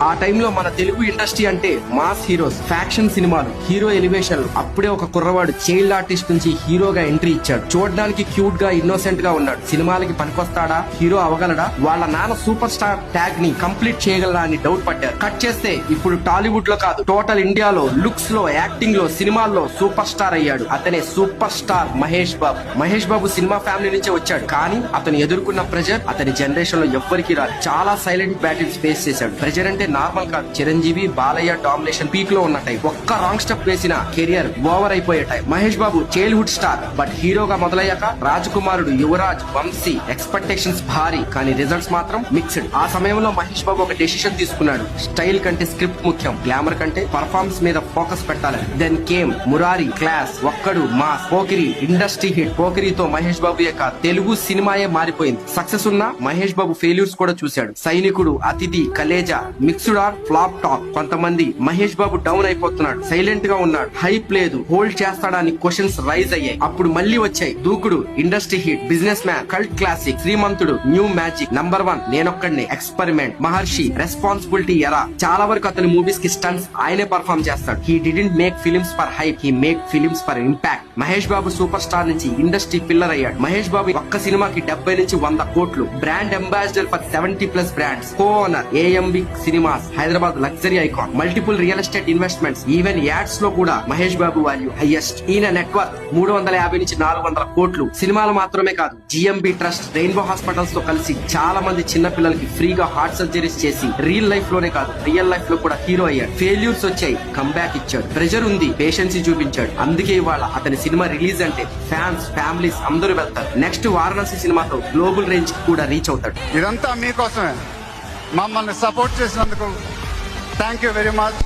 ఆ టైంలో మన తెలుగు ఇండస్ట్రీ అంటే మాస్ హీరోస్, ఫ్యాక్షన్ సినిమాలు, హీరో ఎలివేషన్. అప్పుడే ఒక కుర్రవాడు చైల్డ్ ఆర్టిస్ట్ నుంచి హీరోగా ఎంట్రీ ఇచ్చాడు. చూడడానికి క్యూట్ గా, ఇన్నోసెంట్ గా ఉన్నాడు. సినిమాలకి పనికొస్తాడా, హీరో అవగలడా, వాళ్ళ నాన్న సూపర్ స్టార్ ట్యాగ్ ని కంప్లీట్ చేయగలరా అని డౌట్ పడ్డారు. కట్ చేస్తే ఇప్పుడు టాలీవుడ్ లో కాదు, టోటల్ ఇండియాలో లుక్స్ లో, యాక్టింగ్ లో, సినిమాల్లో సూపర్ స్టార్ అయ్యాడు. అతనే super star Mahesh Babu. Mahesh Babu cinema family నుంచే వచ్చాడు, కానీ అతను ఎదుర్కొన్న ప్రెజర్ అతని జనరేషన్ లో ఎవ్వరికి రాదు. చాలా సైలెంట్ బ్యాటిల్స్ ఫేస్ చేశాడు. ప్రెజర్ అంటే నార్మల్ కాదు. చిరంజీవి, బాలయ్య డామినేషన్ పీక్ లో ఉన్న టైం. ఒక్క రాంగ్ స్టెప్ వేసిన కెరియర్ ఓవర్ అయిపోయే time. Mahesh Babu childhood star, but హీరోగా మొదలయ్యాక రాజకుమారుడు, యువరాజ్, వంశీ ఎక్స్పెక్టేషన్స్ భారీ, కానీ రిజల్ట్స్ మాత్రం మిక్స్డ్. ఆ సమయంలో మహేష్ బాబు ఒక డెసిషన్ తీసుకున్నాడు. స్టైల్ కంటే స్క్రిప్ట్ ముఖ్యం, గ్లామర్ కంటే పర్ఫార్మెన్స్ మీద ఫోకస్ పెట్టాలని. Then came Murari, class, Okkadu, mass, Pokiri, industry hit. పోకిరితో మహేష్ బాబు యొక్క తెలుగు సినిమాయే మారిపోయింది. సక్సెస్ ఉన్న మహేష్ బాబు ఫెయిల్యూర్స్ కూడా చూశాడు. సైనికుడు, అతిథి, Khaleja, mixed or flop talk. కొంతమంది మహేష్ బాబు డౌన్ అయిపోతున్నాడు, సైలెంట్ గా ఉన్నాడు, హైప్ లేదు, హోల్డ్ చేస్తాడని క్వశ్చన్స్ రైజ్ అయ్యాయి. అప్పుడు మళ్ళీ వచ్చాయి Dookudu, industry hit, businessman, cult classic, Srimanthudu, new magic, number 1, Nenokkadine, experiment, Maharshi, responsibility era. చాలా వరకు అతని మూవీస్ కి స్టంట్స్ ఆయనే పర్ఫార్మ్ చేస్తాడు. He didn't make films for hype, he make films for impact. Mahesh Babu super star నుంచి ఇండస్ట్రీ పిల్లర్ అయ్యాడు. మహేష్ బాబు ఒక్క సినిమాకి 70 నుంచి 100 కోట్లు. Brand ambassador for 70+ brands. Co owner AMB cinemas, Hyderabad luxury icon. Multiple real estate investments. Even ads లో కూడా Mahesh Babu value highest. ఈయన network 350 నుంచి 400 కోట్లు. సినిమాలు మాత్రమే కాదు, జిఎంబి ట్రస్ట్, రెయిన్బో హాస్పిటల్స్ తో కలిసి చాలా మంది చిన్న పిల్లలకి ఫ్రీగా హార్ట్ సర్జరీస్ చేసి రియల్ లైఫ్ లోనే కాదు, రియల్ లైఫ్ లో కూడా హీరో అయ్యాడు. ఫెయిల్యూర్స్ వచ్చాయి, కంబ్యాక్ ఇచ్చాడు. ప్రెజర్ ఉంది, పేషెన్సీ చూపించాడు. అందుకే ఇవాళ అతని సినిమా రిలీజ్ అంటే ఫ్యాన్స్, ఫ్యామిలీస్ అందరూ వెళ్తారు. నెక్స్ట్ వారణాసి సినిమాతో గ్లోబల్ రేంజ్ కూడా రీచ్ అవుతాడు. ఇదంతా మీకోసమే. మమ్మల్ని సపోర్ట్ చేసినందుకు థ్యాంక్ యూ వెరీ మచ్.